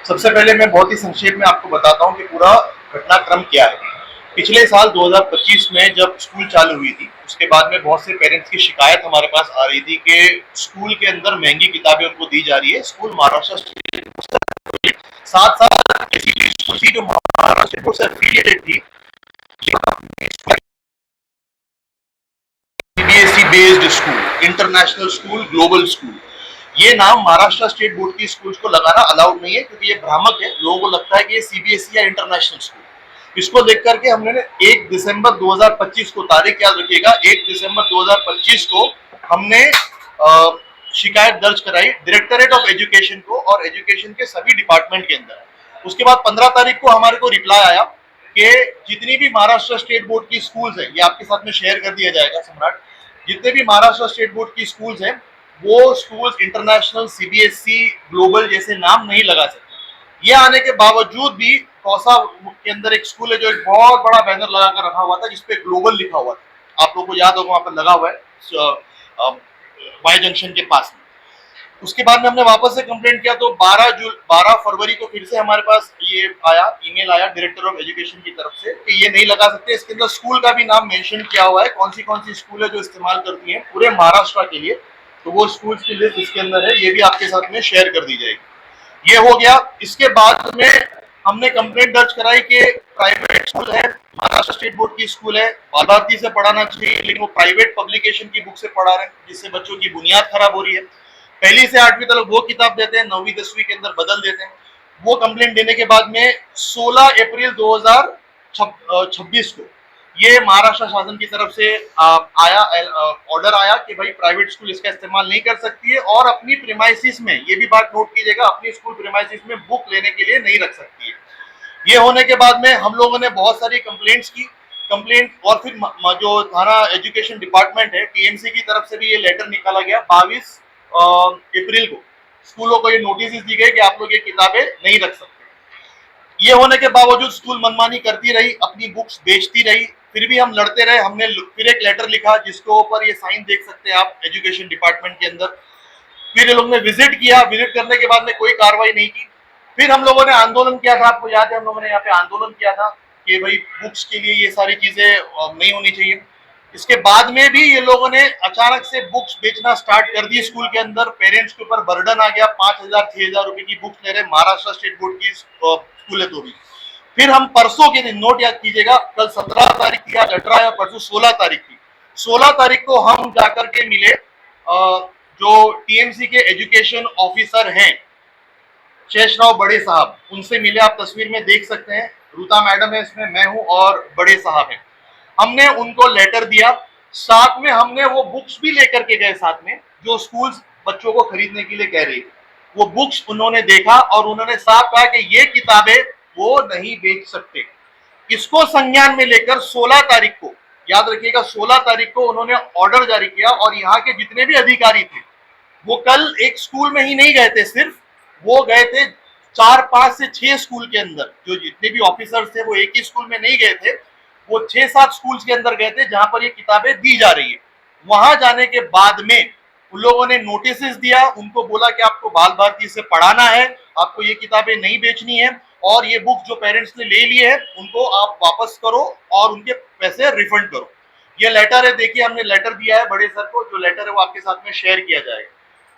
सबसे पहले मैं बहुत ही संक्षेप में आपको बताता हूँ कि पूरा घटनाक्रम क्या है। पिछले साल 2025 में जब स्कूल चालू हुई थी, उसके बाद में बहुत से पेरेंट्स की शिकायत हमारे पास आ रही थी कि स्कूल के अंदर महंगी किताबें उनको दी जा रही है। स्कूल महाराष्ट्र साथ साथ ऐसी भी स्कूल थी जो महाराष्ट्र से एफिलिएटेड थी, CBSE based school, international school, global school. ये नाम महाराष्ट्र स्टेट बोर्ड की स्कूल्स को लगाना अलाउड नहीं है, क्योंकि ये भ्रामक है। लोगों को लगता है कि ये सीबीएसई या इंटरनेशनल स्कूल। इसको देख करके हमने 1 दिसंबर 2025 को, तारीख याद रखिएगा, 1 दिसंबर 2025 को हमने शिकायत दर्ज कराई डायरेक्टरेट ऑफ एजुकेशन को और एजुकेशन के सभी डिपार्टमेंट के अंदर। उसके बाद 15 तारीख को हमारे को रिप्लाई आया कि जितनी भी महाराष्ट्र स्टेट बोर्ड की स्कूल्स है, ये आपके साथ में शेयर कर दिया जाएगा सम्राट, जितने भी महाराष्ट्र स्टेट बोर्ड की स्कूल्स हैं, वो स्कूल्स इंटरनेशनल, सीबीएसई, ग्लोबल जैसे नाम नहीं लगा सकते। ये आने के बावजूद भी कौसा के अंदर एक स्कूल है जो एक बहुत बड़ा बैनर लगा कर रखा हुआ था जिसपे ग्लोबल लिखा हुआ था। आप लोग को याद होगा, वहां पर लगा हुआ है वाई जंक्शन के पास में। उसके बाद में हमने वापस से कंप्लेंट किया तो 12 फरवरी को फिर से हमारे पास ये आया, ईमेल आया डायरेक्टर ऑफ एजुकेशन की तरफ से कि ये नहीं लगा सकते। इसके अंदर स्कूल का भी नाम मेंशन किया हुआ है, कौन सी स्कूल है जो इस्तेमाल करती हैं पूरे महाराष्ट्र के लिए। तो वो स्कूल की लिस्ट इसके अंदर है, ये भी आपके साथ में शेयर कर दी जाएगी। ये हो गया। इसके बाद में हमने कंप्लेंट दर्ज कराई कि प्राइवेट स्कूल है, महाराष्ट्र स्टेट बोर्ड की स्कूल है, बाल भारती से पढ़ाना चाहिए, लेकिन वो प्राइवेट पब्लिकेशन की बुक से पढ़ा रहे हैं, जिससे बच्चों की बुनियाद खराब हो रही है। पहली से 8वीं तक वो किताब देते हैं, 9वीं 10वीं के अंदर बदल देते हैं। वो कंप्लेंट देने के बाद में 16 अप्रैल 2026 को ये महाराष्ट्र शासन की तरफ से ऑर्डर आया कि भाई प्राइवेट स्कूल इसका इस्तेमाल नहीं कर सकती है और अपनी प्रीमाइसिस में, ये भी बात नोट कीजिएगा, अपनी स्कूल प्रीमाइसिस में बुक लेने के लिए नहीं रख सकती है। ये होने के बाद में हम लोगों ने बहुत सारी कंप्लेंट्स की, और फिर जो थाना एजुकेशन डिपार्टमेंट है, टीएमसी की तरफ से भी ये लेटर निकाला गया। 22 अप्रैल को स्कूलों को ये नोटिस दी गई कि आप लोग ये किताबें नहीं रख सकते। ये होने के बावजूद स्कूल मनमानी करती रही, अपनी बुक्स बेचती रही। फिर भी हम लड़ते रहे। हमने फिर एक लेटर लिखा जिसके ऊपर ये साइन देख सकते हैं आप एजुकेशन डिपार्टमेंट के अंदर। फिर ये लोग ने विजिट किया, विजिट करने के बाद में कोई कार्रवाई नहीं की। फिर हम लोगों ने आंदोलन किया था, आपको याद है, हम लोगों ने यहाँ पे आंदोलन किया था कि भाई बुक्स के लिए ये सारी चीजें नहीं होनी चाहिए। इसके बाद में भी ये लोगों ने अचानक से बुक्स बेचना स्टार्ट कर दी स्कूल के अंदर। पेरेंट्स के ऊपर बर्डन आ गया, 5,000 6,000 रुपए की बुक्स ले रहे महाराष्ट्र स्टेट बोर्ड की स्कूल है तो भी। फिर हम परसों के दिन, नोट याद कीजिएगा, कल 17 तारीख थी, आज 18 या परसों 16 तारीख थी। 16 तारीख को हम जाकर के मिले जो टीएमसी के एजुकेशन ऑफिसर हैं, शेषराव बड़े साहब, उनसे मिले। आप तस्वीर में देख सकते हैं, रूता मैडम है इसमें, मैं हूं और बड़े साहब हैं। हमने उनको लेटर दिया, साथ में हमने वो बुक्स भी लेकर के गए साथ में जो स्कूल्स बच्चों को खरीदने के लिए कह रही थी। वो बुक्स उन्होंने देखा और उन्होंने साफ कहा कि ये किताबें वो नहीं बेच सकते। इसको संज्ञान में लेकर 16 तारीख को, याद रखिएगा, 16 तारीख को उन्होंने ऑर्डर जारी किया और यहाँ के जितने भी अधिकारी थे वो कल एक स्कूल में ही नहीं गए थे, सिर्फ वो गए थे 4, 5 से 6 स्कूल के अंदर। जो जितने भी ऑफिसर्स थे वो एक ही स्कूल में नहीं गए थे, वो 6-7 स्कूल्स के अंदर गए थे जहां पर ये किताबें दी जा रही है। वहां जाने के बाद में उन लोगों ने नोटिस दिया, उनको बोला कि आपको बाल भारती से पढ़ाना है, आपको ये किताबें नहीं बेचनी है और ये बुक जो पेरेंट्स ने ले लिए है उनको आप वापस करो और उनके पैसे रिफंड करो। ये लेटर है, देखिए हमने लेटर दिया है बड़े सर को, जो लेटर है वो आपके साथ में शेयर किया जाएगा।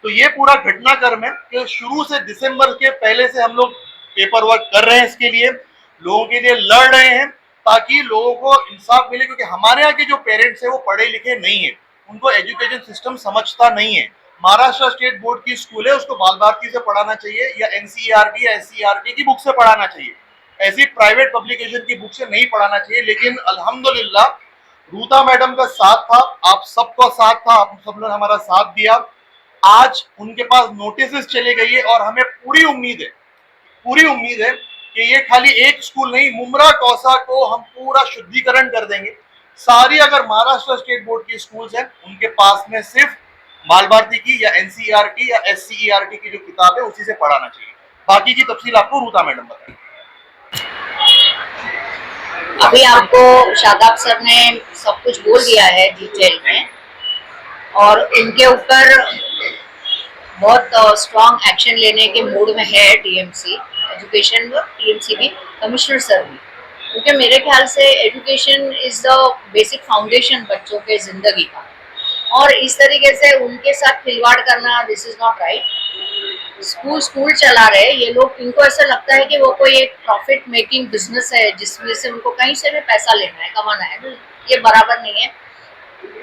तो ये पूरा घटनाक्रम है कि शुरू से दिसंबर के पहले से हम लोग पेपर वर्क कर रहे हैं, इसके लिए लोगों के लिए लड़ रहे हैं ताकि लोगों को इंसाफ मिले, क्योंकि हमारे यहाँ के जो पेरेंट्स हैं वो पढ़े लिखे नहीं है, उनको एजुकेशन सिस्टम समझता नहीं है। महाराष्ट्र स्टेट बोर्ड की स्कूल है, उसको बाल भारती से पढ़ाना चाहिए या एनसीईआरटी या एससीईआरटी की बुक से पढ़ाना चाहिए, ऐसी प्राइवेट पब्लिकेशन की बुक से नहीं पढ़ाना चाहिए। लेकिन अल्हम्दुलिल्लाह रूता मैडम का साथ था, आप सबका साथ था, आप सब ने हमारा साथ दिया। आज उनके पास नोटिस चले गई है और हमें पूरी उम्मीद है कि ये खाली एक स्कूल नहीं, मुमरा कौसा को हम पूरा शुद्धिकरण कर देंगे। सारी अगर महाराष्ट्र स्टेट बोर्ड की स्कूल्स हैं उनके पास में सिर्फ बाल भारती की या एनसीईआरटी या एससीईआरटी की जो किताब है उसी से पढ़ाना चाहिए। बाकी की तफसील आपको रूता मैडम बताएं। अभी आपको शादाब सर ने सब कुछ बोल दिया है डिटेल में, और इनके ऊपर बहुत स्ट्रॉन्ग एक्शन लेने के मूड में है टीएमसी एजुकेशन व टीएमसी भी, कमिश्नर सर भी, क्योंकि मेरे ख्याल से education is the basic foundation बच्चों के जिंदगी का, और इस तरीके से उनके साथ खिलवाड़ करना, this is not right. School school चला रहे ये लोग, इनको ऐसा लगता है कि वो कोई एक प्रॉफिट मेकिंग बिजनेस है जिसमें से उनको कहीं से भी पैसा लेना है, कमाना है, ये बराबर नहीं है।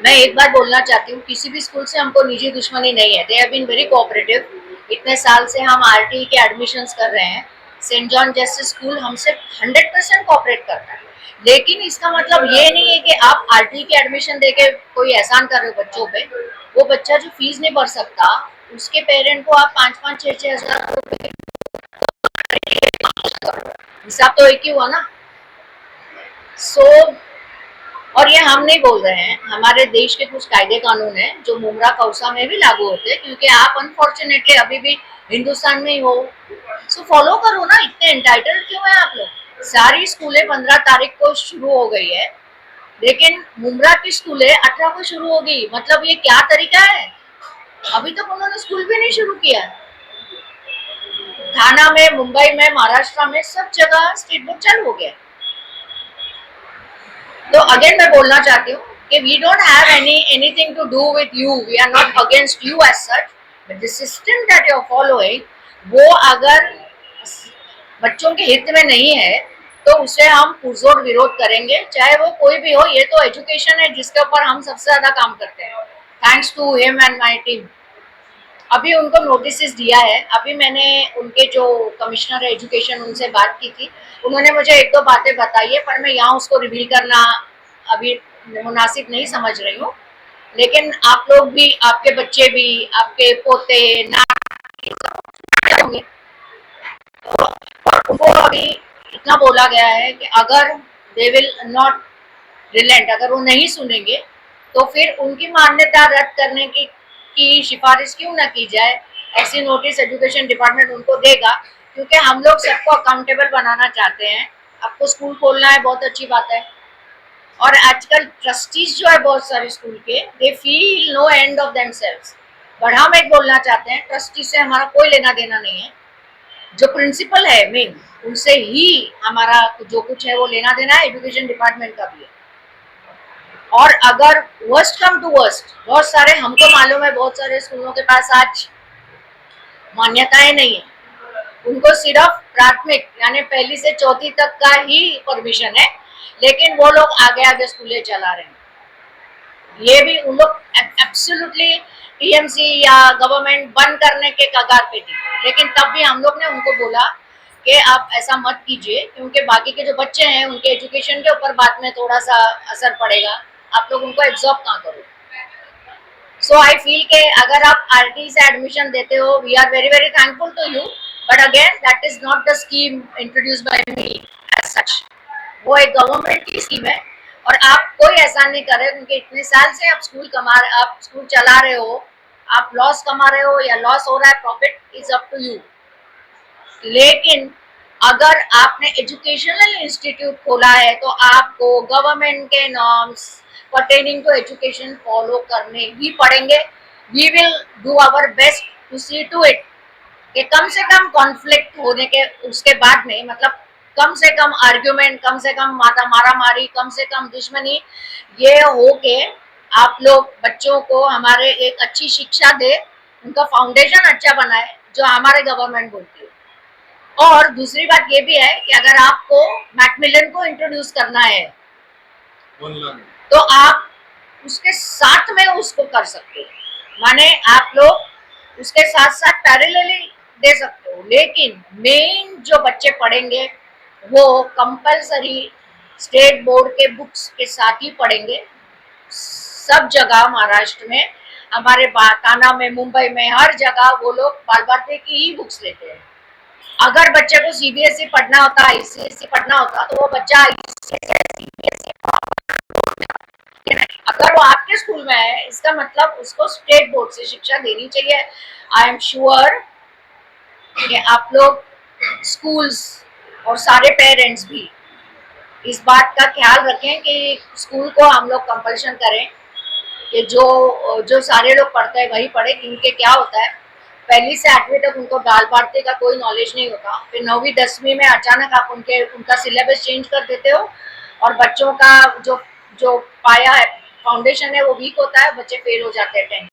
मैं एक बार बोलना चाहती हूँ, किसी भी स्कूल से हमको निजी दुश्मनी नहीं है, they have been very cooperative. इतने साल से हम आरटी के एडमिशन्स कर रहे हैं, सेंट जॉन जैसे स्कूल हमसे 100% कोऑपरेट करता है, लेकिन इसका मतलब ये नहीं है कि आप आरटी के एडमिशन देके कोई एहसान कर रहे हो बच्चों पे। वो बच्चा जो फीस नहीं भर सकता, उसके पेरेंट को आप 5-5, 6-6 हजार हिसाब तो एक ही हुआ ना। सो और ये हम नहीं बोल रहे हैं, हमारे देश के कुछ कायदे कानून हैं जो मुमरा कौसा में भी लागू होते हैं, क्योंकि आप अनफॉर्चुनेटली अभी भी हिंदुस्तान में ही हो। सो फॉलो करो ना, इतने एंटाइटल्ड क्यों है आप लोग। सारी स्कूलें 15 तारीख को शुरू हो गई है, लेकिन मुमरा की स्कूलें 18 को शुरू होगी। मतलब ये क्या तरीका है, अभी तक उन्होंने स्कूल भी नहीं शुरू किया। थाना में, मुंबई में, महाराष्ट्र में सब जगह स्टेट बोर्ड चालू हो गया। तो अगेन मैं बोलना चाहती हूँ कि we don't have anything to do with you, we are not against you as such, but the system that you are following, वो अगर बच्चों के हित में नहीं है तो उसे हम पुरजोर विरोध करेंगे, चाहे वो कोई भी हो। ये तो एजुकेशन है जिसके ऊपर हम सबसे ज्यादा काम करते हैं, thanks to him and my team. अभी उनको नोटिस दिया है, अभी मैंने उनके जो कमिश्नर एजुकेशन उनसे बात की थी, उन्होंने मुझे 1-2 बातें बताई है, पर मैं यहाँ उसको रिवील करना अभी मुनासिब नहीं समझ रही हूँ। लेकिन आप लोग भी, आपके बच्चे भी, आपके पोते होंगे, और उनको अभी इतना बोला गया है कि अगर दे विल नॉट रिलेंट, अगर वो नहीं सुनेंगे तो फिर उनकी मान्यता रद्द करने की सिफारिश क्यों ना की जाए। ऐसी नोटिस एजुकेशन डिपार्टमेंट उनको देगा, क्योंकि हम लोग सबको अकाउंटेबल बनाना चाहते हैं। आपको स्कूल खोलना है, बहुत अच्छी बात है, और आजकल ट्रस्टीज जो है बहुत सारे स्कूल के, they feel no end of themselves. But हम एक बोलना चाहते हैं, ट्रस्टी से हमारा कोई लेना देना नहीं है, जो प्रिंसिपल है मेन, उनसे ही हमारा जो कुछ है वो लेना देना है, एजुकेशन डिपार्टमेंट का भी है। और अगर वर्स्ट कम टू वर्स्ट, बहुत सारे हमको मालूम है, बहुत सारे स्कूलों के पास आज मान्यताएं नहीं है, उनको सिर्फ प्राथमिक यानी 1ली से 4th तक का ही परमिशन है, लेकिन वो लोग आगे आगे स्कूलें चला रहे हैं। ये भी उन लोग एब्सोल्युटली टीएमसी या गवर्नमेंट बंद करने के कगार पे थी, लेकिन तब भी हम लोग ने उनको बोला कि आप ऐसा मत कीजिए, क्योंकि बाकी के जो बच्चे हैं उनके एजुकेशन के ऊपर बाद में थोड़ा सा असर पड़ेगा, आप लोग उनको एब्जॉर्ब कहाँ करो। सो आई फील के अगर आप आरटी से एडमिशन देते हो, we are very very thankful to you, but again that is not the scheme introduce by me as such. वो एक गवर्नमेंट की स्कीम है, और आप कोई ऐसा नहीं कर रहे, क्योंकि इतने साल से आप स्कूल चला रहे हो, आप लॉस कमा रहे हो या लॉस हो रहा है, profit is up to you. लेकिन अगर आपने एजुकेशनल इंस्टीट्यूट खोला है तो आपको गवर्नमेंट के norms pertaining to education follow करने ही पड़ेंगे। We will do our best to see to it कि कम से कम कॉन्फ्लिक्ट होने के उसके बाद में, मतलब कम से कम आर्ग्यूमेंट, कम से कम मारा मारी, कम से कम दुश्मनी, ये हो के आप लोग बच्चों को हमारे एक अच्छी शिक्षा दे, उनका फाउंडेशन अच्छा बनाए, जो हमारे गवर्नमेंट बोलती है। और दूसरी बात ये भी है कि अगर आपको मैकमिलन को इंट्रोड्यूस करना है तो आप उसके साथ में उसको कर सकते हो, माने आप लोग उसके साथ साथ पैरेलली दे सकते हो, लेकिन मेन जो बच्चे पढ़ेंगे वो कंपलसरी स्टेट बोर्ड के बुक्स के साथ ही पढ़ेंगे। सब जगह महाराष्ट्र में, हमारे थाना में, मुंबई में, हर जगह वो लोग बाल भारती की ही बुक्स लेते हैं। अगर बच्चे को सीबीएसई पढ़ना होता, आईसीएसई पढ़ना होता, तो वो बच्चा सीबीएसई, अगर वो आपके स्कूल में है, इसका मतलब उसको स्टेट बोर्ड से शिक्षा देनी चाहिए। आई एम श्योर कि आप लोग स्कूल्स और सारे पेरेंट्स भी इस बात का ख्याल रखें कि स्कूल को हम लोग कंपल्शन करें कि जो सारे लोग पढ़ते हैं वही पढ़े। इनके क्या होता है, पहली से 8वीं तक उनको दाल बाटी का कोई नॉलेज नहीं होता, फिर 9वीं 10वीं में अचानक आप उनका सिलेबस चेंज कर देते हो और बच्चों का जो जो पाया है, फाउंडेशन है, वो वीक होता है, बच्चे फेल हो जाते हैं 10th